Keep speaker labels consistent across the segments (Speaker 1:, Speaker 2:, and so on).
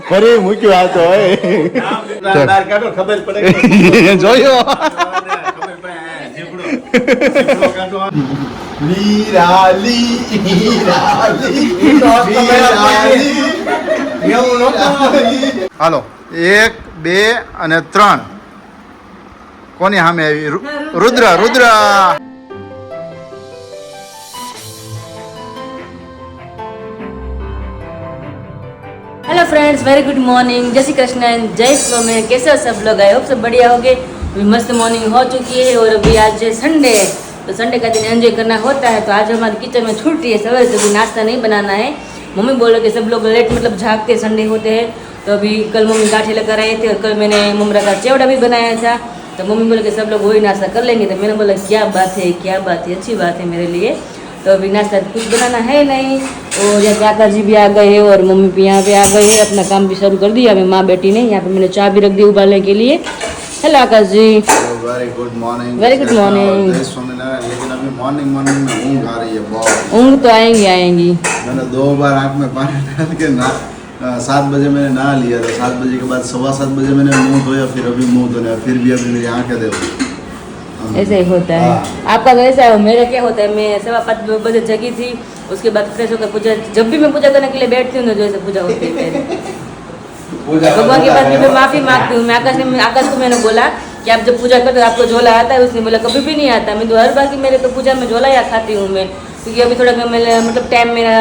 Speaker 1: ફરી મૂક્યું આ તો ખબર પડે જોયો હાલો 1 2 અને 3 કોની સામે આવી Rudra
Speaker 2: hello friends, very good morning, जय श्री कृष्ण एंड जय स्लो में। कैसे हो सब लोग? आई होप सब बढ़िया होगे। अभी मस्त मॉर्निंग हो चुकी है और अभी आज संडे है, तो संडे का दिन एंजॉय करना होता है। तो आज हमारे किचन में छुट्टी है, सवेरे से भी नाश्ता नहीं बनाना है। मम्मी बोले कि सब लोग लेट मतलब जागते संडे होते हैं, तो अभी कल मम्मी गाठी लेकर आए थे और कल मैंने ममरा का चिवड़ा भी बनाया था। तो मम्मी बोले कि सब लोग वही नाश्ता कर लेंगे। तो मैंने बोला क्या बात है, अच्छी बात है मेरे लिए। तो अभी नाश्ता कुछ बनाना है नहीं। और यहाँ काका जी भी आ गए हैं और मम्मी भी यहाँ पे आ गए हैं, अपना काम भी शुरू कर दिया। अभी माँ बेटी ने यहाँ पे मैंने चाय भी रख दी उबालने के लिए। Hello Akash ji,
Speaker 1: very good morning.
Speaker 2: Very good morning.
Speaker 1: लेकिन अभी मॉर्निंग में ऊँग आ रही है बहुत।
Speaker 2: ऊँग तो आएंगी।
Speaker 1: मैंने 2 बार आँख में पानी डाल के 7 बजे मैंने नहा लिया था। 7 बजे के बाद 7:15 बजे मैंने मुँह धोया, फिर अभी मुँह धोने, फिर भी अभी मेरी आँखें देखो।
Speaker 2: ऐसे ही होता है। आपका तो ऐसा है, मेरा क्या होता है, मैं 5:15 बजे जगी थी, उसके बाद फ्रेश होकर पूजा, जब भी मैं पूजा करने के लिए बैठती हूँ ना, जो ऐसे पूजा होती है मेरी। भगवान के पास भी मैं माफ़ी मांगती हूँ। मैं आकाश को मैंने बोला कि आप जब पूजा करते हो आपको झोला आता है? उसने बोला कभी भी नहीं आता। मैं तो हर बार की मेरे तो पूजा में झोला या खाती हूँ मैं, क्योंकि अभी थोड़ा मेरा मतलब टाइम मेरा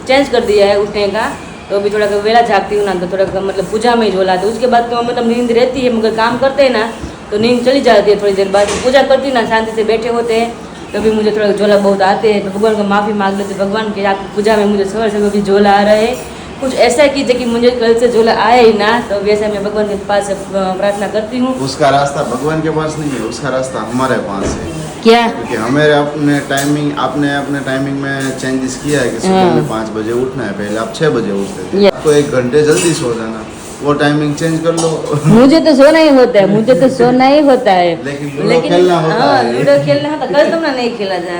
Speaker 2: चेंज कर दिया है उठने का। तो अभी थोड़ा वेला जागती हूँ ना, तो थोड़ा मतलब पूजा में ही झोला आता है। उसके बाद तो मतलब नींद रहती है, मगर काम करते हैं ना तो नींद चली जाती है। थोड़ी देर बाद पूजा करती ना, शांति से बैठे होते हैं, तभी मुझे थोड़ा झोला बहुत आते हैं। तो भगवान को माफ़ी मांग लेते, भगवान के आपकी पूजा में मुझे सवेरे से भी झोला आ रहे हैं। कुछ ऐसा कीजिए कि मुझे कल से झोला आए ही ना। तो वैसे मैं भगवान के पास प्रार्थना करती हूँ।
Speaker 1: उसका रास्ता भगवान के पास नहीं है, उसका रास्ता हमारे पास है।
Speaker 2: क्या?
Speaker 1: क्योंकि हमें अपने टाइमिंग में चेंजेस किया है कि सुबह में 5 बजे उठना है, पहले आप 6 बजे उठते थे। आपको 1 घंटे जल्दी सो जाना, वो टाइमिंग चेंज कर लो।
Speaker 2: मुझे तो सोना ही होता है,
Speaker 1: लेकिन खेलना होता है।
Speaker 2: लूडो खेलना होता। कल तुमने नहीं खेला था,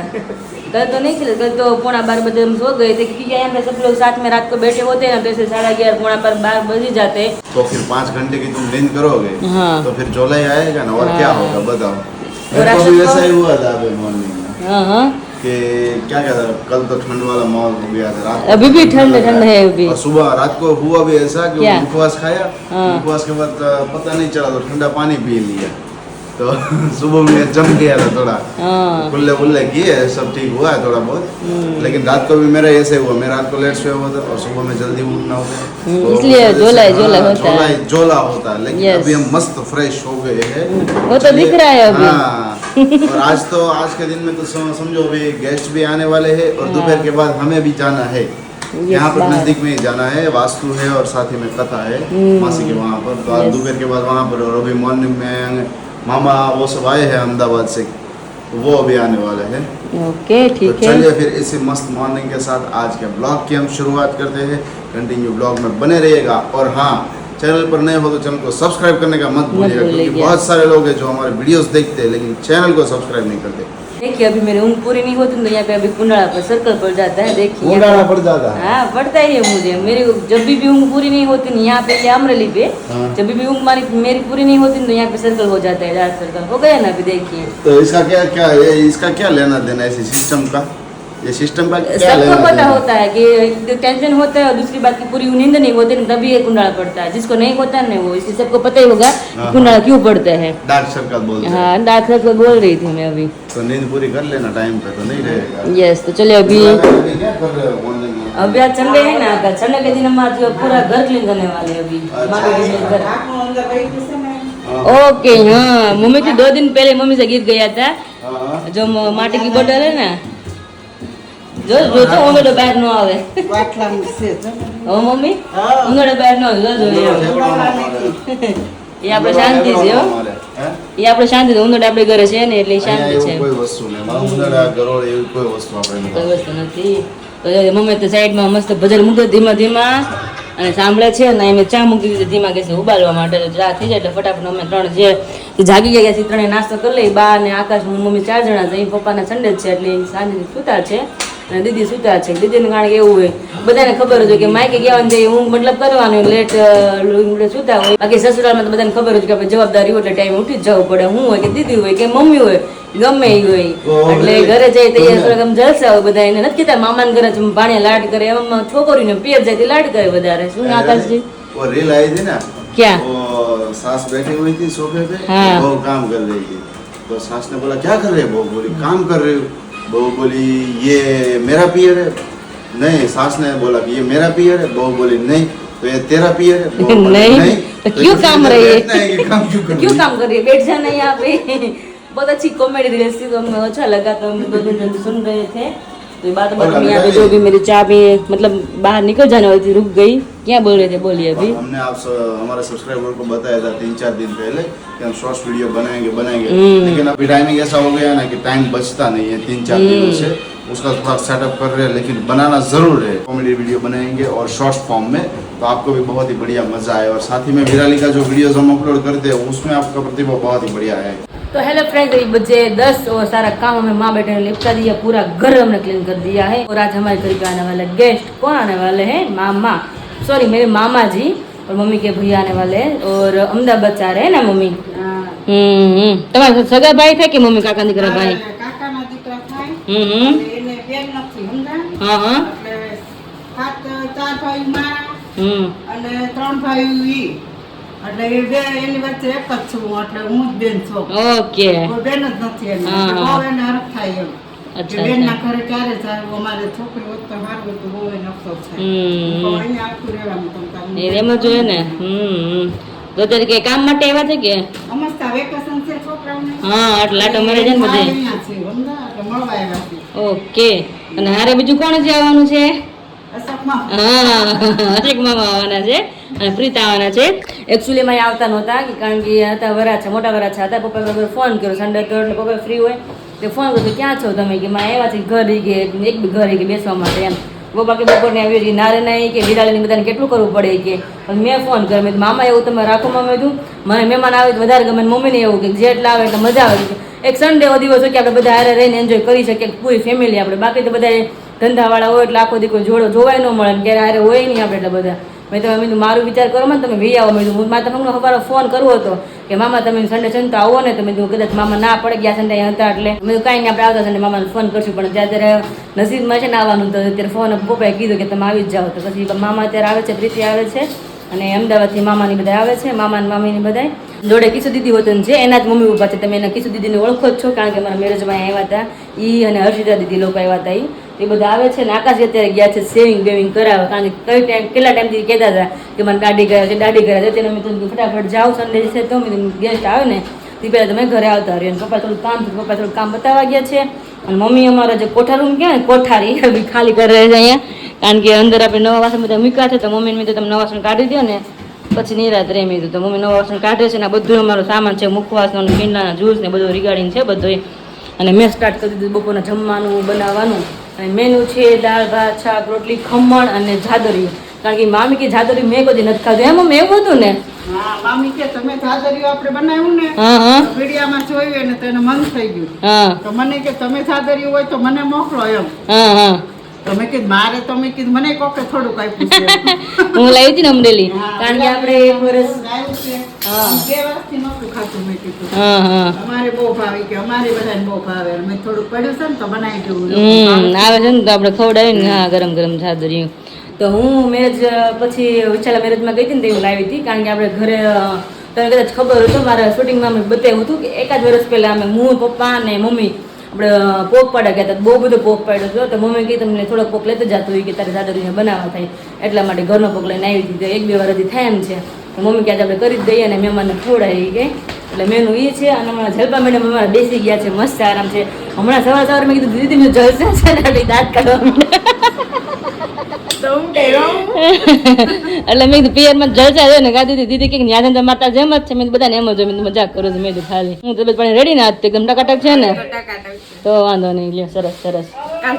Speaker 2: कल तो 11:15 बजे हम सो गए थे, क्योंकि यहाँ पे सब लोग साथ में रात को बैठे होते हैं ना, तो ऐसे 11:30 12 बज ही जाते।
Speaker 1: तो फिर 5 घंटे की तुम नींद करोगे।
Speaker 2: हाँ।
Speaker 1: तो फिर झोला ही आएगा ना, और क्या होगा बताओ।
Speaker 2: और
Speaker 1: मेरे को भी वैसा ही हुआ था अभी मॉर्निंग में
Speaker 2: हाँ।
Speaker 1: कि क्या कहता है, कल तो ठंड वाला माहौल हो गया था, रात
Speaker 2: अभी भी ठंड है अभी।
Speaker 1: और सुबह रात को हुआ भी ऐसा कि उपवास खाया। उपवास के बाद पता नहीं चला तो ठंडा पानी पी लिया, तो सुबह में जम गया था थोड़ा। कुल्ले किए, सब ठीक हुआ है थोड़ा बहुत। लेकिन रात को भी मेरा ऐसे हुआ, मैं रात को लेट सोया हुआ था और सुबह में जल्दी उठना होता है,
Speaker 2: इसलिए झोला
Speaker 1: होता है। लेकिन अभी हम मस्त फ्रेश हो गए हैं,
Speaker 2: वो तो दिख रहा है अभी।
Speaker 1: और आज के दिन में तो समझो अभी गेस्ट भी आने वाले हैं और दोपहर के बाद हमें भी जाना है। यहाँ पर नजदीक में ही जाना है, वास्तु है और साथ ही में कथा है मासी के वहाँ पर। तो आज दोपहर के बाद वहाँ पर, और अभी मॉर्निंग में मामा वो सब आए हैं अहमदाबाद से, तो वो अभी आने वाले हैं।
Speaker 2: ओके, ठीक है।
Speaker 1: चलिए फिर इसी मस्त मॉर्निंग के साथ आज के ब्लॉग की हम शुरुआत करते हैं। कंटिन्यू ब्लॉग में बने रहिएगा। और हाँ, चैनल पर नए हो तो चैनल को सब्सक्राइब करने का मत भूलिएगा, क्योंकि बहुत सारे लोग हैं जो हमारे वीडियोस देखते हैं लेकिन चैनल को सब्सक्राइब नहीं करते।
Speaker 2: देखिए अभी मेरी ऊँग पूरी नहीं होती तो यहाँ पे अभी कुंडला पर सर्कल पड़ जाता है। देखिए
Speaker 1: कुंडला पड़ जाता है।
Speaker 2: हाँ, पड़ता ही है मुझे। मेरी जब भी ऊँग पूरी नहीं होती ना, यहाँ पे ये अमरेली पे जब भी ऊँग मेरी पूरी नहीं होती तो यहाँ पे सर्कल हो जाता है, डार्क सर्कल हो गया ना अभी। देखिए
Speaker 1: तो इसका क्या लेना देना इसी सिस्टम का? ये सिस्टम का क्या
Speaker 2: सबको पता होता है कि टेंशन होता है और दूसरी बात की पूरी नींद नहीं होती तभी ये कुंडला पड़ता है। जिसको नहीं होता है ना, वो इसी सबको पता ही होगा कुंडला क्यों पड़ता है।
Speaker 1: डार्क सर्कल बोलते हैं।
Speaker 2: हाँ, डार्क सर्कल बोल रही थी मैं अभी।
Speaker 1: तो नींद पूरी कर लेना टाइम पे, तो नहीं रहेगा।
Speaker 2: यस, तो चलिए अभी
Speaker 1: क्या कर रहे हो मॉर्निंग में?
Speaker 2: अभी आज संडे है ना, संडे के दिन हम आज पूरा घर क्लीन करने वाले हैं अभी। ओके। हाँ, मम्मी थी 2 दिन पहले मम्मी से गिर गया था जो माटी की बोतल है ना, जो उंगड़ो बहार नो आवे। ओ मम्मी, उंगड़ो बहार नो जो ये આપણે શાંતિ છે હો, એ આપણે શાંતિ છે। ઉંદર આપણે ઘરે છે ને એટલે શાંતિ છે,
Speaker 1: કોઈ વસ્તુ નહીં, ઉંદર ગરોળ એવી કોઈ વસ્તુ આપણે
Speaker 2: કોઈ વસ્તુ નથી। તો મમ્મી તો સાઈડમાં મસ્ત ભજન મૂકે ધીમા ધીમા અને સાંભળે છે ને, એમ ચા મૂકી દીધી ધીમા ગેસે ઉબાલવા માટે। તો ચા થઈ જાય એટલે ફટાફટ અમે 3 જે જાગી ગયા છીએ 3 નાસ્તો કરી લઈ। બા ને આકાશ, મમ્મી 4 જણા છે। પપ્પાના સંડે છે એટલે શાંતિથી સૂતા છે। અને દીદી સૂતા છે. દીદીને કારણ કે એવું હોય બધાને ખબર જ હોય કે માયકે ગયા હોય હું મતલબ કરવાનું લેટ સૂતા હોય. બાકી સસુરાલમાં તો બધાને ખબર હોય કે આપણે જવાબદારી હોય એટલે ટાઈમ ઉઠી જ જવું પડે. હું હોય કે દીદી હોય કે મમ્મી હોય ગમે એ હોય એટલે ઘરે જાય તો થોડાક આમ જલસા હોય બધા. એને નથી કહેતા મામાને ઘરે ભાણિયા લાડ કરે એમ છોકરીને પિયર જાય તો લાડ કરે વધારે. શું આકાશજી
Speaker 1: वो रील आई थी ना
Speaker 2: क्या
Speaker 1: वो सास बैठी हुई थी सोफे पे
Speaker 2: हाँ।
Speaker 1: बहू काम कर रही थी तो सास ने बोला क्या कर रहे हो बहू बोली काम कर रही हूँ बहू बोली ये मेरा पियर है नहीं सास ने बोला कि ये मेरा पियर है बहू बोली नहीं तो ये तेरा पियर है बहू बोली
Speaker 2: नहीं तो क्यों काम
Speaker 1: इसलिए
Speaker 2: रही
Speaker 1: बैठना है कि काम क्यों कर
Speaker 2: क्यों काम कर रही है बैठ जाना यहाँ पे बहुत अच्छी कॉमेडी रील्स थी तो हमें अच्छा लगा तो हम 2 दिन जल्दी सुन रहे थे तो ये बात यहाँ पे जो भी मेरी चाबी मतलब बाहर निकल जाने वाली थी रुक गई. क्या बोल रहे थे बोलिए अभी.
Speaker 1: हमने आप हमारे सब्सक्राइबर को बताया था 3-4 दिन पहले कि हम शॉर्ट्स वीडियो बनाएंगे लेकिन अभी टाइमिंग ऐसा हो गया ना कि टाइम बचता नहीं है 3-4 दिनों से उसका थोड़ा सेटअप कर रहे हैं लेकिन बनाना जरूर है. कॉमेडी वीडियो बनाएंगे और शॉर्ट्स फॉर्म में तो आपको भी बहुत ही बढ़िया मजा आए और साथ ही में विराली का जो वीडियोस हम अपलोड करते हैं उसमें आपका प्रतिभा बहुत ही बढ़िया है.
Speaker 2: तो हेलो फ्रेंड्स ये बजे 10 और सारा काम हमें माँ बेटे ने निपटा दिया पूरा घर हमने क्लीन कर दिया है. और आज हमारे घर पे आने वाले गेस्ट कौन आने वाले हैं मामा सॉरी मेरे मामा जी और मम्मी के भैया आने वाले हैं और अहमदाबाद से आ रहे हैं ना मम्मी. તમારા સગા ભાઈ થાય કે મમ્મી કાકા દીકરા ભાઈ
Speaker 3: કાકાના દીકરા થાય એને બેન નથી સમજા
Speaker 2: હા હા
Speaker 3: એટલે 4 ભાઈ મારા અને 3 ભાઈ ઈ એટલે એ બે એની વચ્ચે એક જ છું એટલે હું જ બેન છું.
Speaker 2: ઓકે
Speaker 3: કોઈ બેન જ નથી એને બહુ એને હરખ થાય એમ
Speaker 2: અચ્છા
Speaker 3: બેનના ઘરે ક્યારે જાય અમારે છોકરી વખત હારું તો બહુ એને અફસોસ થાય તો અહીંયા આખું રહેવાનું તમને
Speaker 2: એમ જ હોય ને તો અત્યારે કે કામ માટે આવ્યા છે કે
Speaker 3: અમસ્તા વેકેશન છે છોકરાઓને
Speaker 2: હા એટલે આટો મારે છે ને બધે
Speaker 3: અહીંયા છે સમજા એટલે મળવા આવ્યા છે.
Speaker 2: ઓકે અને હારે બીજું કોણ છે આવવાનું છે
Speaker 3: અશોકમાં
Speaker 2: હા અશોક મામા આવવાના છે અને પ્રીત આવવાના છે. એકચ્યુઅલી માં આવતા નહોતા કારણ કે હતા વરાછા મોટા વરાછા હતા. પપ્પાએ બરાબર ફોન કર્યો સન્ડે તો એટલે પપ્પા ફ્રી હોય તે ફોન કર્યો ક્યાં છો તમે કે માં આવ્યા છે ઘર કે એક બી ઘરે કે બેસવા માટે એમ પપ્પા કે બપોરને આવ્યો કે નારે નહીં કે વિરાળીને બધાને કેટલું કરવું પડે કે પણ મેં ફોન કર્યો મેં મામા એવું તમે રાખો મામા કીધું મને મહેમાન આવે તો વધારે ગમે મમ્મીને એવું કે જેટલા આવે એટલે મજા આવે એક સન્ડે એવો દિવસ હોય કે આપણે બધા હારે રહીને એન્જોય કરી શકીએ પૂરી ફેમિલી આપણે બાકી તો બધા ધંધાવાળા હોય એટલે આખો દીકરો જોડો જોવાય ન મળે ક્યારે હારે હોય નહીં આપણે એટલે બધા મેં તમે કીધું મારું વિચાર કરો ને તમે વી આવો મેં કીધું મારે તમને સવારે ફોન કરવો હતો કે મામા તમે સન્ડે તો આવો ને તો મેં કીધું કદાચ મામા ના પડે ગયા સન્ડે હતા એટલે મેં કાંઈ નહીં આપણે આવતા સન્ડે મામાને ફોન કરશું પણ જ્યારે નસીબમાં છે ને આવવાનું તો ત્યારે ફોન પપ્પાએ કીધું કે તમે આવી જ જાઓ તો પછી મામા અત્યારે આવે છે પ્રીતિ આવે છે અને અમદાવાદથી મામાની બધા આવે છે મામા અને મામીની બધા જોડે કિશુ દીદી હોતું છે એના જ મમ્મી પપ્પા છે તમે એના કિશુ દીદીને ઓળખો જ છો કારણ કે મારા મેરેજમાં આવ્યા હતા ઈ અને હર્ષિતા દીદી લોકો આવ્યા હતા એ બધા આવે છે ને આકાશ અત્યારે ગયા છે સેવિંગ બેવિંગ કરાવે કારણ કે કઈ ટાઈમ કેટલા ટાઈમથી કહેતા હતા કે મને દાઢી કર્યા છે તેને મેં કીધું ફટાફટ જાઓ સન્ડે છે તો મેં ગેસ્ટ આવે ને તે પહેલાં તમે ઘરે આવતા રહ્યો પપ્પા થોડું કામ બતાવવા ગયા છે અને મમ્મી અમારા જે કોઠા રૂમ કહેવાય ને કોઠારી ખાલી કરી રહે છે અહીંયા કારણ કે અંદર આપણે નવા વાસણ બધા મૂક્યા છે તો મમ્મીને મેં તો તમે નવા વાસણ કાઢી દો ને પછી નિરાત રહી મેં તો મમ્મી નવા વાસણ કાઢે છે ને બધું અમારો સામાન છે મુખવાસનો પીંડાના જ્યુસ ને બધું રિગાર્ડિંગ છે બધું અને મેં સ્ટાર્ટ કરી દીધું બપોરના જમવાનું બનાવવાનું અને મેનુ છે દાળ ભાત શાક રોટલી ખમણ અને જાદરિયું કારણ કે મામી કે જાદરિયું મેં કદી નથી ખાધું એમ મેં એવું હતું ને
Speaker 3: હા મામી કે તમે જાદરિયું આપણે બનાવ્યું ને વિડિયામાં જોયું ને તો એને મન થઈ ગયું તો મને કે તમે જાદરિયું હોય તો મને મોકલો એમ તમે કીધું મારે તમે કીધું મને કોકે થોડુંક આપ્યું છે
Speaker 2: હું લાવી હતી ને અમરેલી કારણ કે આપણે એક વર્ષ
Speaker 3: આવ્યું છે 2 વર્ષથી નહોતું ખાતું મેં કીધું અમારે બહુ ભાવે કે અમારે બધાને બહુ ભાવે મેં થોડુંક પડ્યું છે ને તો બનાવી દઉં
Speaker 2: આવે છે ને તો આપણે ખવડાવીને હા ગરમ ગરમ જાદરિયું તો હું મેરેજ પછી વિચારા મેરેજમાં ગઈ હતી ને તો એવું લાવી હતી કારણ કે આપણે ઘરે તને કદાચ ખબર હોય તો મારા શૂટિંગમાં અમે બતાવ્યું હતું કે 1 વર્ષ પહેલાં અમે હું પપ્પા અને મમ્મી આપણે પોક પાડા ગયા હતા બહુ બધો પોક પાડ્યો હતો તો મમ્મી કહી તમને થોડોક પોક લેતો જતો હોય કે તારે જાદરિયું બનાવવા થાય એટલા માટે ઘરનો પોક લઈને આવી હતી તો 1-2 વાર હજી થાય એમ છે તો મમ્મી કે આજે આપણે કરી જ દઈએ અને મહેમાનને ખવડાવી ગઈ એટલે મેનુ એ છે અને હમણાં જલપા મેડમ અમારા બેસી ગયા છે મસ્ત આરામ છે હમણાં સવારે મેં કીધું દીદી મેં જલસા છે ને એટલે દાંત કાઢવા એટલે મેં કીધું પિયરમાં જલસા છે ને ગાદી દીદી કે ન્યા માતા જેમ જ છે મેં બધાને એમ જ મેં મજાક કરું છું મેં કીધું ખાલી હું તબિયત પાણી રેડી ના એકદમ ટકાટક છે ને તો વાંધો નહીં લ્યો સરસ સરસ હા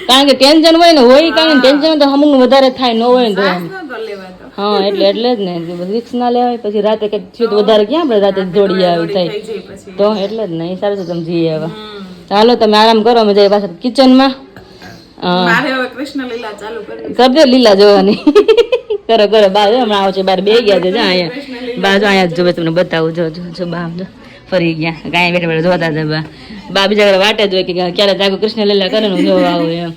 Speaker 2: કારણ કે ટેન્શન હોય ને હોય કારણ કે ટેન્શન તો અમુક વધારે થાય ન હોય ને હા એટલે જ ને રિક્સ ના લેવાય પછી રાતે કંઈક થયું તો વધારે ક્યાં આપણે રાતે દોડી આવી થાય તો એટલે જ ને એ સારું છે તમે જઈએ હવે ચાલો તમે આરામ કરો, અમે જઈએ પાછા કિચનમાં.
Speaker 4: મારે હવે કૃષ્ણ લીલા ચાલુ કરવી
Speaker 2: કરી દો લીલા જોવાની. કરો કરો, બા જો હમણાં આવશે, બાર બે ગયા છે. અહીંયા બા જો અહીંયા જો તમને બતાવું, જો જો જો બા જો ફરી ગયા, કાંઈ બેઠા બેઠા જોતા હતા બા બીજા ઘરે વાટે જ હોય કે ક્યારે જાગો કૃષ્ણ લીલા કરે ને જોવા આવું એમ.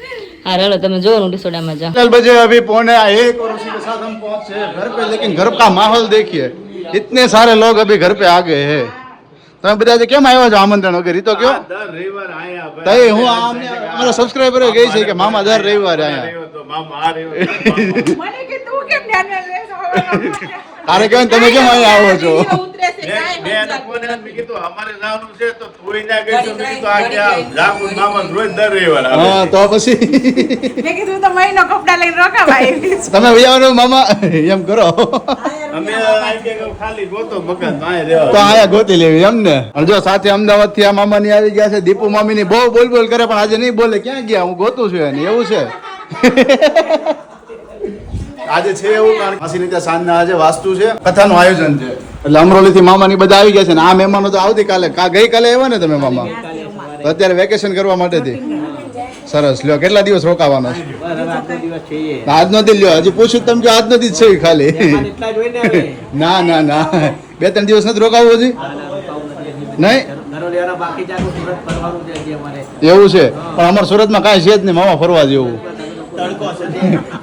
Speaker 2: હા हेलो તમે જો ડિસોડામાં જાઓ.
Speaker 1: 12 बजे अभी 12:45 और उसी के साथ हम पहुंचे घर पे, लेकिन घर का माहौल देखिए, इतने सारे लोग अभी घर पे आ गए हैं. તમે બધા કેમ આવ્યા છો આમંત્રણ વગર? તો કયો
Speaker 5: દર રવિવાર આયા
Speaker 1: તઈ હું અમારા સબસ્ક્રાઇબર ગઈ છે કે મામા દર રવિવારે આયા.
Speaker 5: તો મામા આ રહ્યો
Speaker 4: મને કે તું કેમ ધ્યાનમાં લેছো?
Speaker 1: તારે કેમ તમે કેમ અહીંયા આવો છો?
Speaker 4: ઉતરે છે કાંઈ
Speaker 5: મેં એને ફોન કરીને મેં કીધું અમારે જવાનું છે તો તું ના ગઈ તો મેં કીધું આ ક્યાં જાગુ મામા રોજ દર રવિવાર આવે.
Speaker 1: હા તો પછી
Speaker 4: મેં કીધું તો મહિનો કપડા લઈને રોકાવાય.
Speaker 1: તમે વૈયાનો મામા એમ કરો
Speaker 5: અમે આ કે ખાલી ગોતો મકાન માં રહેવા.
Speaker 1: તો આયા ગોતી લેવી એમ ને. અને જો સાથે અમદાવાદ થી આ મામા ની આવી ગયા છે. દીપુ મામી ની બહુ બોલ બોલ કરે પણ આજે નહીં બોલે. ક્યાં ગયા? હું ગોતું છું એને, એવું છે. આજે છે એવું કારણ માસી ની ત્યાં સાંજના આજે વાસ્તુ છે, કથાનું આયોજન છે, એટલે અમરોલી થી મામા ની બધા આવી ગયા છે. ને આ મહેમાનો તો આવતીકાલે ગઈકાલે આવ્યા ને તમે મામા? તો અત્યારે વેકેશન કરવા માટે થી. સરસ, લ્યો કેટલા દિવસ રોકાવાનો છે? આજનો દી લ્યો. હજી પૂછું તમે જો આજનો દી જ છે ખાલી? ના ના ના 2-3 દિવસ નથી રોકાવું હજી? નહીં એવું છે પણ અમારા સુરતમાં કાંઈ છે જ નહીં મામા ફરવા જેવું.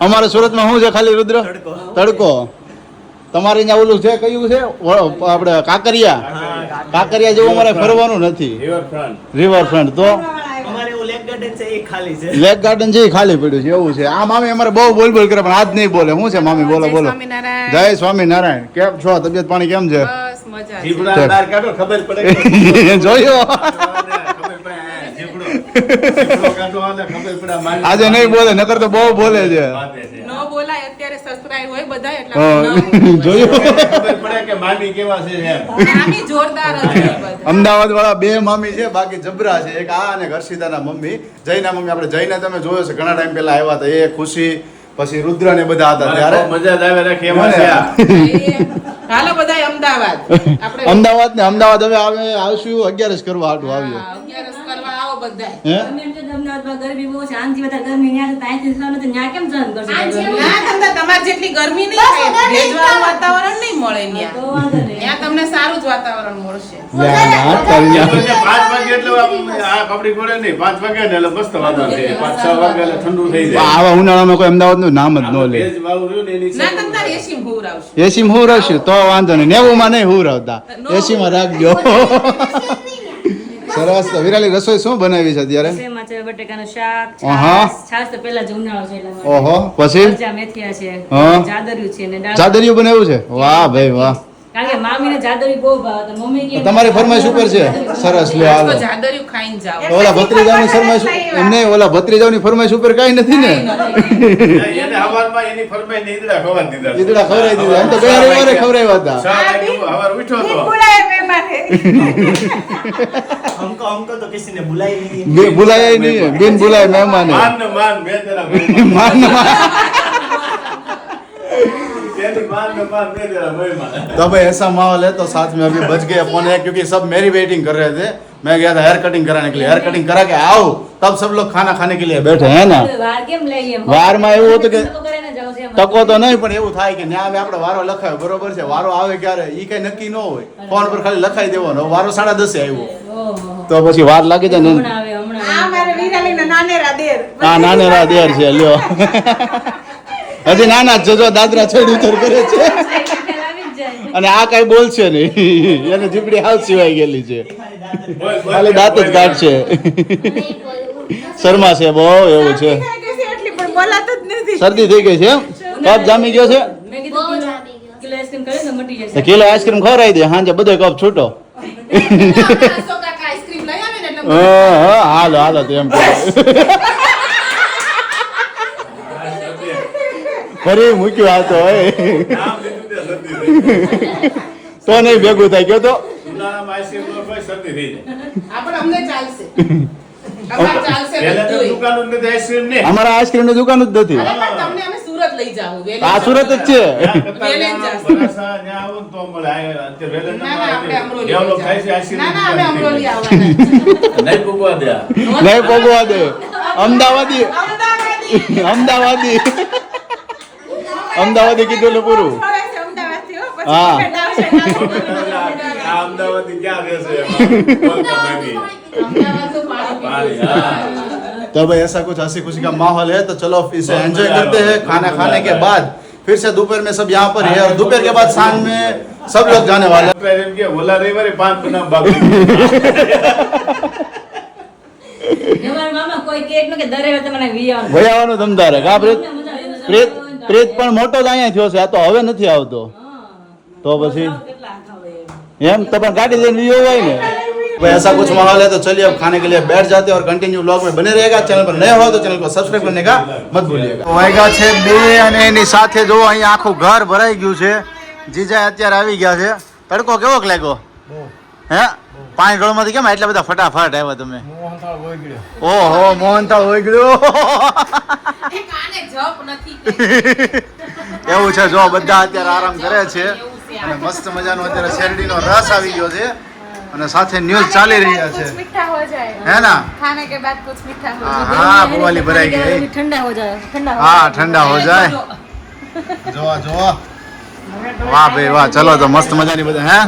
Speaker 1: અમારે સુરતમાં શું છે ખાલી રુદ્ર? તડકો. તમારે અહીંયા ઓલું છે, કયું છે આપણે કાંકરિયા જેવું અમારે ફરવાનું નથી. રિવરફ્રન્ટ તો લેક ગાર્ડન છે એ ખાલી પડ્યું છે, એવું છે. આ મામી અમારે બહુ બોલ બોલ કરે પણ આજ નહીં બોલે. શું છે મામી? બોલો બોલો. જય સ્વામિનારાયણ. કેમ છો? તબિયત પાણી કેમ છે?
Speaker 4: બસ મજા.
Speaker 5: જીભડા બહાર કાઢો ખબર પડે.
Speaker 1: જોયો
Speaker 5: જીભડો કાઢો અને ખબર પડે મારી
Speaker 1: આજે નહીં બોલે, નકર તો બહુ બોલે છે.
Speaker 5: વાતે છે.
Speaker 4: ન બોલાય અત્યારે સબસ્ક્રાઇબ હોય બધા એટલે
Speaker 1: હા, જોયું?
Speaker 5: ખબર પડે કે મામી કેવા છે એમ.
Speaker 4: આમી જોરદાર હતી બધા.
Speaker 1: અમદાવાદ વાળા 2 મામી છે, બાકી જબરા છે. એક આ અને હર્ષિતાના મમ્મી, જયના મમ્મી. આપણે જયના તમે જોયો છે ઘણા ટાઈમ પહેલા આવ્યા હતા. એ ખુશી પછી રુદ્ર ને બધા હતા ત્યારે.
Speaker 5: બહુ મજા જ આવે રાખી એમાં છે આ.
Speaker 4: હાલો બધાય અમદાવાદ. આપણે
Speaker 1: અમદાવાદ ને અમદાવાદ હવે આવશું 11 કરવા હાટું આવીએ.
Speaker 4: 11 કરવા આવો બધાય.
Speaker 1: હે
Speaker 2: તમે એમ કહો અમદાવાદમાં ગરમી બહુ છે, આનથી વધારે ગરમી ન્યા છે, ત્યાંથી સહન નથી, ન્યા કેમ સહન કરશો ગરમી?
Speaker 4: ના તમને તમારે જેટલી ગરમી નહીં થાય, ભેજવાળું વાતાવરણ નહીં મળે
Speaker 2: તો
Speaker 4: ત્યાં.
Speaker 2: વાંધો નહીં.
Speaker 4: ત્યાં તમને સારું જ વાતાવરણ મળશે.
Speaker 1: લ્યા, ના, તારી
Speaker 5: એટલે 5 વાગે એટલે આ કપડી ખોલે નહીં. 5 વાગે ને એટલે મસ્ત વાતાવરણ છે. 5-6 વાગે એટલે ઠંડુ થઈ જાય.
Speaker 1: આવા ઉનાળામાં કોઈ અમદાવાદ નું નામ જ ન લે.
Speaker 5: ભેજ વાળું રહ્યું ને એની
Speaker 4: ના તમે તાર એસી માં હુવરાવશો.
Speaker 1: એસી માં હું રહેશું તો વાંધો નહીં. 90 માં નહીં હું રહેતા, એસી માં રાખજો. સરસ. તો વિરાલી રસોઈ શું બનાવી છે અત્યારે?
Speaker 2: સેમાં છે બટેકાનું શાક,
Speaker 1: આહા.
Speaker 2: છાશ તો પહેલા જ ઉનાળો છે એટલા માટે.
Speaker 1: ઓહો, પછી
Speaker 2: મરચાં, મેથીયા છે,
Speaker 1: હા.
Speaker 2: જાદરિયું છે ને દાળ.
Speaker 1: ચાદરિયું બનાવ્યું છે? વાહ ભાઈ વાહ.
Speaker 2: કારણ કે મામીને જાદરિયું બહુ ભાવે તો મમ્મી કે
Speaker 1: તમારી ફરમાઈશ ઉપર છે. સરસ, લ્યો હાલો.
Speaker 4: તો જાદરિયું ખાઈને જાઓ.
Speaker 1: તો ઓલા ભત્રીજાની ફરમાઈશ એમ નહીં, ઓલા ભત્રીજાની ફરમાઈશ ઉપર કાંઈ નથી ને?
Speaker 5: એને હવારમાં એની ફરમાઈ નીંદડા ખવાઈ દીધા.
Speaker 1: ઈદડા ખવડાવી દીધા. એમ તો ગયા રવિવારે ખવડાવ્યા હતા.
Speaker 5: 6 વાગે હવાર ઉઠ્યો તો
Speaker 4: બોલાય મહેમાને.
Speaker 6: हमको तो किसी ने बुलाई नहीं।
Speaker 1: बुलाया नहीं, बिन बुलाए मेहमान है.
Speaker 5: માન ને માન બે તેરા મહેમાન.
Speaker 1: मान मान.
Speaker 5: તેની માન ને માન બે તેરા મહેમાન.
Speaker 1: तो भाई ऐसा माहौल है तो साथ में अभी बच गए फोन है क्योंकि सब मेरी वेटिंग कर रहे थे. मैं गया था हेयर कटिंग कराने के लिए. हेयर कटिंग करा के आओ तब सब लोग खाना खाने के लिए बैठे हैं ना.
Speaker 2: વાર કેમ લઈએ?
Speaker 1: વારમાં એવું હતું કે
Speaker 2: તો કરીને જાવ છે એમ.
Speaker 1: ટકો તો નહીં પણ એવું થાય કે ન્યા આપણે વારો લખાયો બરોબર છે. વારો આવે ક્યારે ઈ કઈ નક્કી ન હોય. ફોન પર ખાલી લખાઈ દેવાનો. વારો 10:30 આવ્યો
Speaker 2: ઓહો.
Speaker 1: તો પછી વાર લાગી જાય ને.
Speaker 2: હમણાં આવે, હમણાં
Speaker 4: આ
Speaker 2: આવે.
Speaker 4: મારે વિરાલીના નાનેરા દેર.
Speaker 1: હા નાનેરા દેર છે લ્યો. હજી નાના જ છે, જો દાદરા ચડ ઉતર કરે છે.
Speaker 2: ખ્યાલ આવી જ જાય.
Speaker 1: અને આ કઈ બોલશે નહીં. એને જીબડી હાવ સિવાય ગયેલી છે.
Speaker 5: બોલ, બોલ,
Speaker 1: ખાલી દાંત જ કાઢશે. શર્મા છે બહુ, એવું છે.
Speaker 4: એટલી પણ બોલાતો જ નથી.
Speaker 1: શરદી થઈ ગઈ છે એમ? કપ જામી ગયો છે?
Speaker 2: મેં કીધું કિલો આઈસ્ક્રીમ કરે તો મટી
Speaker 1: તો
Speaker 2: જશે.
Speaker 1: કિલો આઈસ્ક્રીમ ખવડાવી દે હાંજે બધો કપ છૂટો.
Speaker 4: કાકા આઈસ્ક્રીમ લઈ આવે ને એટલે
Speaker 1: હા હાલો હાલો તો એમ કહે. ફરી મૂક્યું આ તો હોય
Speaker 5: નામ લીધું તે શરદી થઈ જાય.
Speaker 1: તો નહીં ભેગું થાય કયો તો.
Speaker 5: ઉનાળામાં આઈસ્ક્રીમ નો કોઈ શરદી થઈ જાય.
Speaker 4: આપણે અમને ચાલશે. અમારે ચાલશે
Speaker 5: પહેલા તો
Speaker 4: બધુંય.
Speaker 5: દુકાનો જ નથી આઈસ્ક્રીમ ને.
Speaker 1: અમારા આઈસ્ક્રીમ ની દુકાન જ નથી.
Speaker 4: અરે પણ તમને અમે સુરત લઈ જાવું
Speaker 7: આ સુરત જ છે.
Speaker 5: ત્યાં કરતા
Speaker 4: વેલેન
Speaker 5: ત્યાં
Speaker 4: જશે.
Speaker 5: ભરાસા ત્યાં આવો ને તો મળે. આ અત્યારે વેલેન
Speaker 4: ના, ના, આપણે અમરોલી
Speaker 5: ડેવલપ
Speaker 4: લઈ
Speaker 5: થાય છે,
Speaker 4: જાવું.
Speaker 5: આશીર્વાદ
Speaker 4: ના, ના, અમે
Speaker 5: થાય છે.
Speaker 4: અમરોલી આવવાના
Speaker 5: નહીં ભૂગવા દે આ.
Speaker 7: નહીં પગવા દે. અમદાવાદી
Speaker 4: અમદાવાદી.
Speaker 7: અમદાવાદી અમદાવાદી કીધું એટલે પૂરું.
Speaker 4: છોડે છે અમદાવાદથી, હો. પછી
Speaker 7: હા.
Speaker 4: comment આવશે.
Speaker 5: આ અમદાવાદથી ક્યાં રહેશે એમાં? બોલતા ભાગી.
Speaker 4: અમદાવાદ તો પાણી
Speaker 5: પાણી,
Speaker 4: પીવું છે.
Speaker 5: હા.
Speaker 1: तो भाई ऐसा कुछ हंसी खुशी का माहौल है, तो चलो इसे एंजॉय करते हैं। खाना खाने के बाद फिर से दोपहर में सब यहाँ पर है, और दोपहर के बाद शाम में सब लोग जाने वाले हैं।
Speaker 5: એમ કે ઓલા રવિવારે 5 બનાવ બાકી.
Speaker 2: અમારા મામા કોઈ કે એટલું કે દર વખતે મને વી આવવાનું.
Speaker 7: ભાઈ આવવાનો ધમદાર હે. કા પ્રેત પ્રેત પ્રેત પણ મોટો જ અહીંયા થયો છે. આ તો હવે નથી આવતો. તો પછી
Speaker 2: કેટલા ખાવે
Speaker 7: એમ તો પણ ગાડી લઈને વિયો હોય ને.
Speaker 1: भाई ऐसा कुछ माहौल है, तो चलिए अब खाने के लिए बैठ जाते हैं और कंटिन्यू व्लॉग में बने रहेगा। चैनल पर नया हो तो चैनल को सब्सक्राइब करने का मत भूलिएगा। વાગ્યા છે 2 અને એની સાથે જો અહીંયા આખું ઘર ભરાઈ ગયું છે. જીજા અત્યારે આવી ગયા છે. તડકો કેવો લાગ્યો? હે પાણી ગળમાંથી કેમ એટલા બધા ફટાફટ આવ્યા તમે? ઓહો મોહનથાળ હોય ગયો.
Speaker 4: એ કાને જપ નથી કે
Speaker 1: એવું છે, જો બધા અત્યારે આરામ કરે છે અને મસ્ત મજાનો અત્યારે શેરડીનો રસ આવી ગયો છે અને સાથે ન્યૂઝ ચાલી રહ્યા છે,
Speaker 8: मीठा हो जाए
Speaker 1: હે ના?
Speaker 8: खाने के बाद कुछ मीठा हो
Speaker 1: हाँ हाँ बुवाली भराई गई।
Speaker 2: ठंडा हो जाए, ठंडा हो
Speaker 1: हाँ ठंडा हो जाए। જોવા જોવા વાહ ભાઈ વાહ, ચલો તો મસ્ત મજાની બધા. હે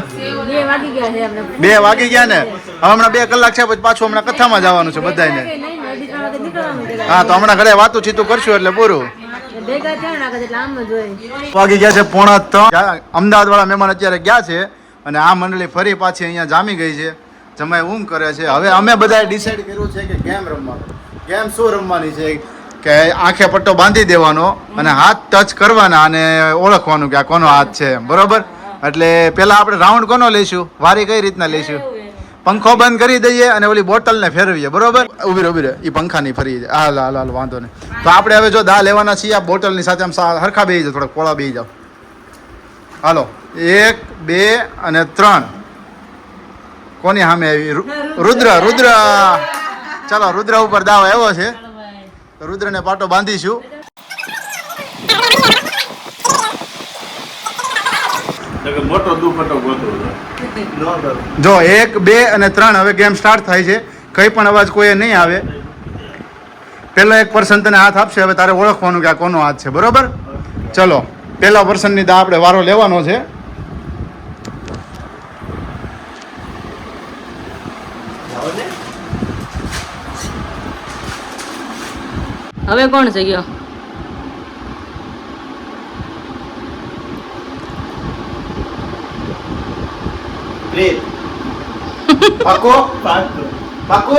Speaker 2: 2 વાગી ગયા છે આપણે.
Speaker 1: 2 વાગી ગયા ને, હવે હમણાં 2 કલાક છે, પછી પાછું હમણાં કથામાં જવાનું છે બધાને.
Speaker 2: નહીં, 2:30 વાગે નીકળવાનું છે.
Speaker 1: હા તો હમણાં ઘરે વાતું ચીતું કરશું એટલે પૂરું.
Speaker 2: ભેગા થયા ને એટલે આમ જ હોય.
Speaker 1: વાગી ગયા છે 2:45. અમદાવાદ વાળા મહેમાન અત્યારે ગયા છે અને આ મંડળી ફરી પાછી અહીંયા જામી ગઈ છે. જમાઈ ઊંઘ કરે છે. હવે અમે બધાએ ડિસાઈડ કર્યું છે કે ગેમ રમવાનું. ગેમ શું રમવાની છે કે આંખે પટ્ટો બાંધી દેવાનો અને હાથ ટચ કરવાના અને ઓળખવાનું કે આ કોનો હાથ છે એમ, બરોબર? એટલે પેલા આપણે રાઉન્ડ કોનો લઈશું, વારી કઈ રીતના લઈશું? પંખો બંધ કરી દઈએ અને ઓલી બોટલને ફેરવીએ, બરોબર? ઉભી રહે, ઉભી રહે, એ પંખાની ફરી જાય. હાલ હાલ હાલ, વાંધો નહીં. તો આપણે હવે જો દા લેવાના છીએ, આ બોટલની સાથે આમ હરખા બેસી જાઓ, થોડાક પોળા બેસી જાઓ. હાલો 1 2 અને 3. કોની સામે આવી? રુદ્ર. રુદ્ર, ચાલો રુદ્ર ઉપર દાવ આવ્યો છે, તો રુદ્રને પાટો બાંધીશું.
Speaker 5: નકર મોટો દુપટ્ટો ગોતો.
Speaker 1: જો 1 2 અને 3 હવે ગેમ સ્ટાર્ટ થાય છે. કઈ પણ અવાજ કોઈ નહીં આવે. પેલા એક પર્સન તને હાથ આપશે, હવે તારે ઓળખવાનું કે આ કોનો હાથ છે, બરોબર? ચલો પેલા પર્સનની દા આપણે વારો લેવાનો છે.
Speaker 2: હવે કોણ છે ગયો?
Speaker 1: પ્રેત. પાકો પાકો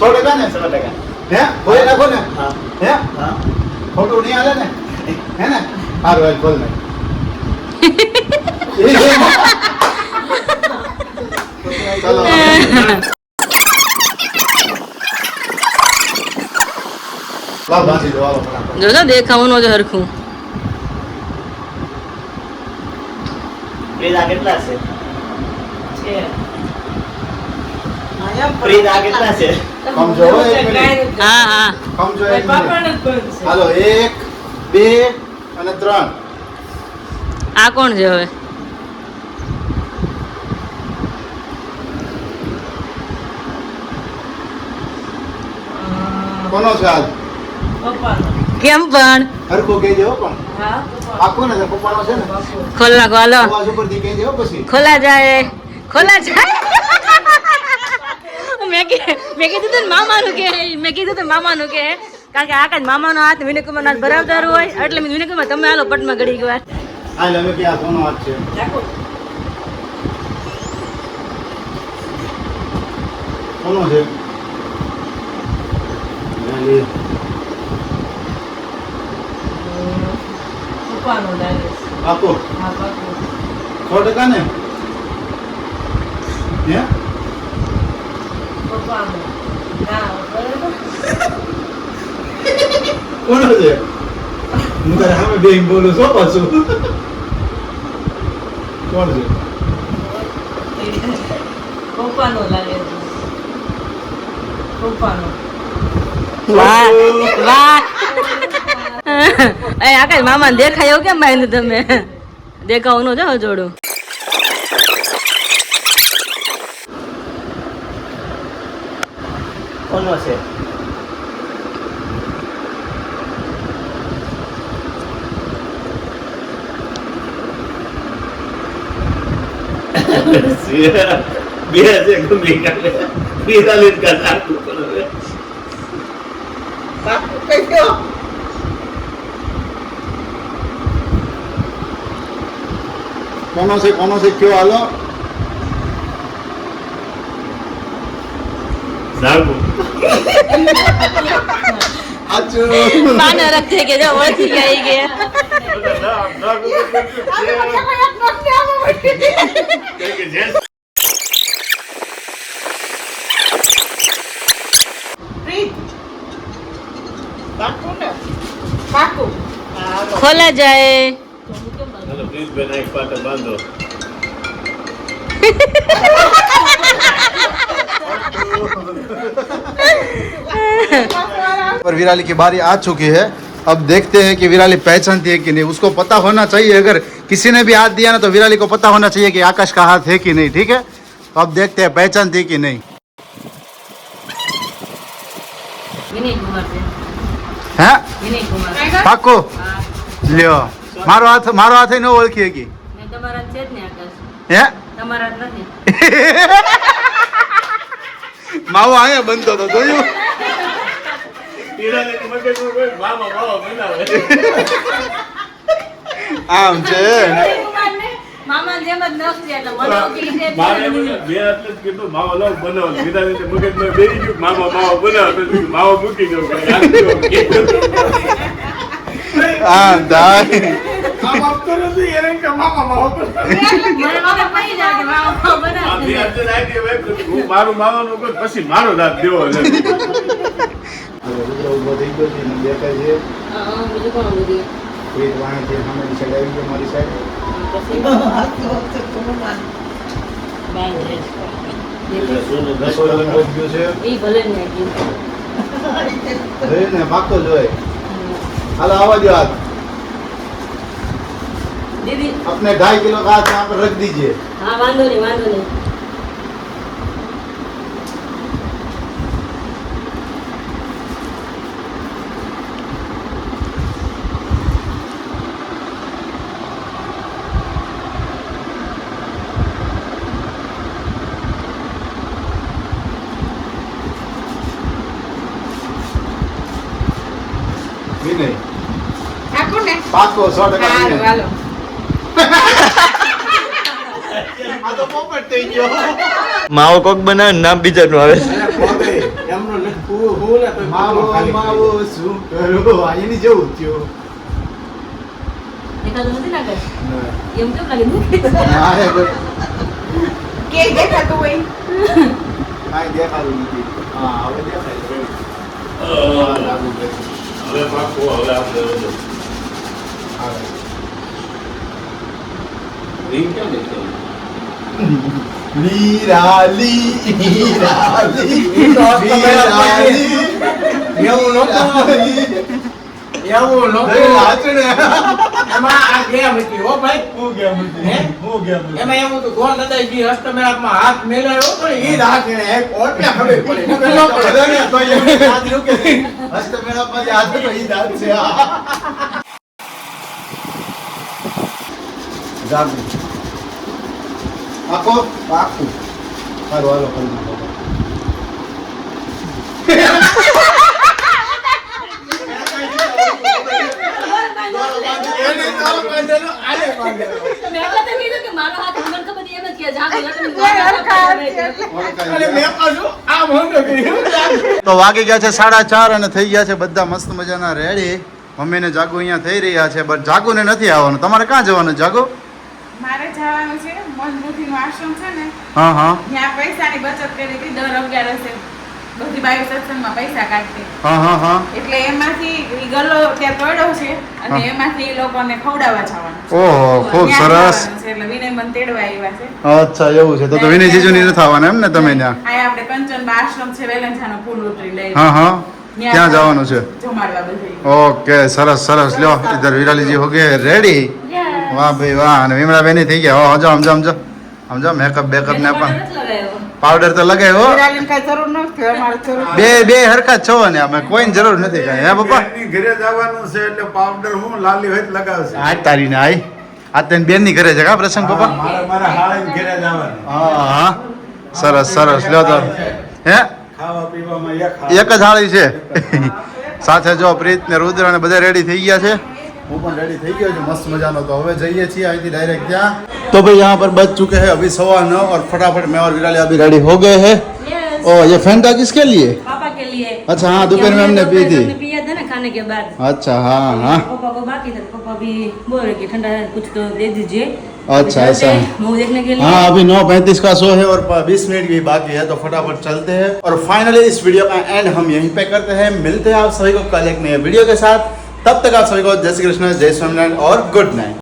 Speaker 1: 100% ને?
Speaker 6: 100%.
Speaker 1: હે બોલે નાખો ને?
Speaker 6: હા.
Speaker 1: હે
Speaker 6: હા.
Speaker 1: ખોટું નહીં હાલે ને? હે ને? હારું હાલ બોલ નહીં. ચલો લાવ બાંધી દો, હાલો ફટાફટ.
Speaker 2: જોજો દેખાવાનું છે હરખું.
Speaker 6: પ્રીત આ કેટલા છે?
Speaker 4: છે.
Speaker 6: પ્રીત આ કેટલા છે?
Speaker 1: સમજો હો, એક મિનિટ.
Speaker 2: હા હા
Speaker 1: સમજો એક મિનિટ.
Speaker 4: પાપડ જ બંધ છે.
Speaker 1: હાલો 1 2 અને 3.
Speaker 2: આ કોણ છે હવે?
Speaker 1: કોનો છે આજ?
Speaker 4: પપ્પાનો.
Speaker 2: કેમ પણ
Speaker 1: હરખું કહેજે હો, પણ
Speaker 4: હા, પપ્પાનો.
Speaker 1: આખું ને પપ્પાનો છે ને?
Speaker 2: ખોલ નાખો, હાલો.
Speaker 1: અવાજ ઉપરથી કહેજે હો પછી.
Speaker 2: ખોલા જાય, ખોલા જાય. મેં કીધું તું મામાનું કે, મેં કીધું તું મામાનું કે, કારણ કે આકાશ મામાનો હાથ વિનયકુમાર હાથ બરાબર હોય એટલે મેં વિનયકુમાર તમે હાલો પટમાં ઘડી ગયો.
Speaker 1: હાલ હવે કે આ કોનો હાથ છે?
Speaker 4: રાખો.
Speaker 1: કોનો છે? લે.
Speaker 4: પપ્પાનો લાગે છે.
Speaker 1: પાકો
Speaker 4: હા, પાક્કું.
Speaker 1: 100% ને? હે
Speaker 4: પપ્પાનો. ના, બરાબર.
Speaker 1: કોનો છે? હું તારે સામે બેહીને બોલું છું પાછું. કોણ છે?
Speaker 4: પપ્પાનો લાગે છે. પપ્પાનો.
Speaker 2: વાહ વાહ. એ આકાશ મામા દેખાય એવું કેમ બાંધ્યું તમે દેખાવાનું છે જોડું
Speaker 6: કોનો છે
Speaker 5: બે છે ગમે કાલે બેતાલીસ का लागू करो
Speaker 3: બાપુ કઈ ગયો
Speaker 1: कौन से क्यों आलो
Speaker 5: लागू
Speaker 1: अच्छो
Speaker 2: પાને રખે કે જો ઓળખી ગઈ કે
Speaker 5: लागू
Speaker 3: પ્રીત બાપુ ને બાપુ
Speaker 2: ખોલા જાય
Speaker 5: चलो प्लीज बेना एक पाटे बांधो
Speaker 1: पर विराली की बारी आ चुकी है अब देखते हैं कि विराली पहचानती है कि नहीं उसको पता होना चाहिए अगर किसी ने भी हाथ दिया ना तो विराली को पता होना चाहिए कि आकाश का हाथ है कि नहीं ठीक है तो अब देखते हैं पहचानती है कि नहीं
Speaker 2: વિનય કુમાર છે
Speaker 1: है
Speaker 2: વિનય કુમાર
Speaker 1: પાકો લ્યો મારો હાથ ન ઓળખી કે
Speaker 2: ને તમારા છે જ ને આકાશ
Speaker 1: હે
Speaker 2: તમારા જ નથી
Speaker 1: માવો અહીંયા બનતો તો જોયું
Speaker 5: હીરાને મગજમાં કોઈ મામા માવા બનાવે
Speaker 1: આમ છે
Speaker 2: મામા જેમ જ નખ છે એટલે મને ઉકેલી દે
Speaker 5: મારે બે એટલે કીધું માવો લાવ બનાવો હીરાને મગજમાં બેસી ગયું મામા માવો બનાવો તો માવો મૂકી દો
Speaker 1: આમ દાય
Speaker 5: આમ આપતો નથી એને કે મામા માવો બનાવો
Speaker 2: મને મગજ પડી જાય કે મામા
Speaker 5: આ
Speaker 2: બનાવે
Speaker 5: બે એટલે નાખી દે ભાઈ હું મારું માવાનો કોઈ પછી મારો દાંત દેવો છે
Speaker 1: ઉભો થઈ ગયો છે દેખાય છે
Speaker 2: હા બીજું કોણ બોલી
Speaker 1: એક વાણ છે સામેની સાઈડ આવી ગયો મારી સાઈડ
Speaker 2: પછી બાય
Speaker 5: સોનું
Speaker 1: રસોઈ લંગોટ ગયો છે
Speaker 2: એ ભલે ને કીધું
Speaker 1: જોઈ ને પાકો જોઈ હાલો आवा जो हाथ
Speaker 2: दीदी
Speaker 1: अपने 2.5 किलो का हाथ यहाँ पर रख दीजिए
Speaker 2: हाँ वांधो नहीं वांधो नहीं
Speaker 1: भी नहीं
Speaker 3: આપો ને
Speaker 1: पाको 100%
Speaker 3: હાલો હાલો
Speaker 1: આ તો પોપટ થઈ ગયો
Speaker 6: માવો કોક બનાવે નામ બીજાનું આવે
Speaker 1: માવો માવો શું કરું આ એની જેવું થયું
Speaker 2: देखा तो नहीं लगा ये मुझे लगे
Speaker 1: હા હે ભાઈ
Speaker 3: કે દેખાતું હોય
Speaker 1: કાંઈ દેખાડું નથી હા હવે દેખાય છે લાગુ પડે
Speaker 5: હવે પાકો હવે આપણે
Speaker 1: હા
Speaker 5: રીંગ કેમ દેખાય
Speaker 1: વિરાલી વિરાલી
Speaker 6: એવું નહોતું. એવું નહોતું.
Speaker 1: નાચણે
Speaker 6: એમાં આ ગયા મૂકી હો ભાઈ
Speaker 1: હું ગયા મૂકી
Speaker 6: હે?
Speaker 1: હું ગયા મૂકી
Speaker 6: એમાં એવું હતું ગોળ દાદાજી હસ્તમેળાપમાં હાથ મેળવ્યો તો એ જ હાથ એને એક ઓટલા ખબર પડી નકર ન પડે.
Speaker 1: બધાને તો એમને યાદ રહ્યું કે હસ્તમેળાપમાં જે હાથ હતો ઈ દાંત છે જાગુ આખો પાકું હાલો હાલો કરી નાખો
Speaker 6: એને તો બાંધેલો, આને બાંધેલો.
Speaker 2: मैं तो कीधु कि मारो हाथ हमन को बदी एम किया जाके
Speaker 6: અને મેં પાછું આ મોંઢો કર્યું.
Speaker 1: તો વાગી ગયા છે 4:30 અને થઈ ગયા છે બધા મસ્ત મજાના રેડી મમ્મી ને જાગુ અહીંયા થઈ રહ્યા છે બટ જાગુ ને નથી આવવાનું તમારે ક્યાં જવાનું જાગુ
Speaker 8: મારે જવાનું છે મનમુખીનો આશ્રમ છે ને
Speaker 1: હા હા
Speaker 8: ત્યાં પૈસાની બચત કરી હતી દર 11 બધી બાયો સત્સંગમાં પૈસા કાઢતી
Speaker 1: હા હા હા
Speaker 8: એટલે એમાંથી ઈ ગલ્લો ત્યાં તોડ્યો છે અને
Speaker 1: હા.
Speaker 8: એમાંથી ઈ લોકોને ખવડાવવા જવાનું છે.
Speaker 1: ઓહો ખૂબ
Speaker 8: ત્યાં
Speaker 1: સરસ
Speaker 8: જવાનું છે એટલે વિનય મને તેડવા આવ્યા છે
Speaker 1: અચ્છા એવું છે તો વિનય જીજુ ની નથી આવવાના એમ ને તમે ત્યાં
Speaker 8: આ આપણે કંચનબા આશ્રમ છે વેલંજાનો પુલ ઉતરી લઈ
Speaker 1: હા હા
Speaker 7: ત્યાં જવાનું છે
Speaker 8: જમાડવા બધે.
Speaker 7: ઓકે સરસ સરસ લ્યો ઇધર વિરાલીજી હો ગયે રેડી વાહ ભાઈ વાહ અને વિમળા બેની થઈ ગયા હો સમજો સમજો સમજો મેકઅપ બેકઅપ ને પણ પાવડર તો લગાવ્યો
Speaker 3: વિરાલીને કાંઈ જરૂર નથી અમારે જરૂર
Speaker 7: બે હરખા જ છો ને અમે કોઈને જરૂર નથી કાંઈ હે પપ્પા
Speaker 5: એની ઘરે જવાનું છે એટલે પાવડર હું લાલી હોય તો લગાવશે
Speaker 7: આ તારી ને આઈ આ તેન બેન ની ઘરે છે કા પ્રસંગ પપ્પા
Speaker 5: મારા હાળાની ઘરે જવાનું
Speaker 7: હા હા સરસ સરસ લ્યો તો હે
Speaker 5: ખાવા પીવામાં
Speaker 7: એક જ હાળી છે સાથે જો પ્રીત ને રુદ્ર ને બધા રેડી થઈ ગયા છે હું પણ રેડી થઈ ગયો છું મસ્ત મજાનો તો હવે જઈએ છીએ અહીંથી डायरेक्ट ત્યાં तो भाई यहाँ पर बज चुके हैं अभी 9:15 और फटाफट मैं और विराली अभी रेडी हो गए हैं ओ ये फैंटा किसके लिए
Speaker 2: पापा के लिए
Speaker 7: अच्छा हाँ दोपहर में हमने पी थी
Speaker 2: पिया था ना खाने के बाद
Speaker 7: अच्छा हाँ हाँ
Speaker 2: पापा को बाकी था पापा भी बोल रहे कि ठंडा कुछ तो दे दीजिए
Speaker 7: अच्छा ऐसा है
Speaker 2: मूवी देखने के लिए
Speaker 7: हाँ अभी 9:35 का शो है और 20 मिनट भी बाकी है तो फटाफट चलते हैं और फाइनली इस वीडियो का एंड हम यहीं पे करते हैं मिलते हैं आप सभी को कल एक नए वीडियो के साथ तब तक आप सभी को जय श्री कृष्ण जय स्वामीनारायण और गुड नाइट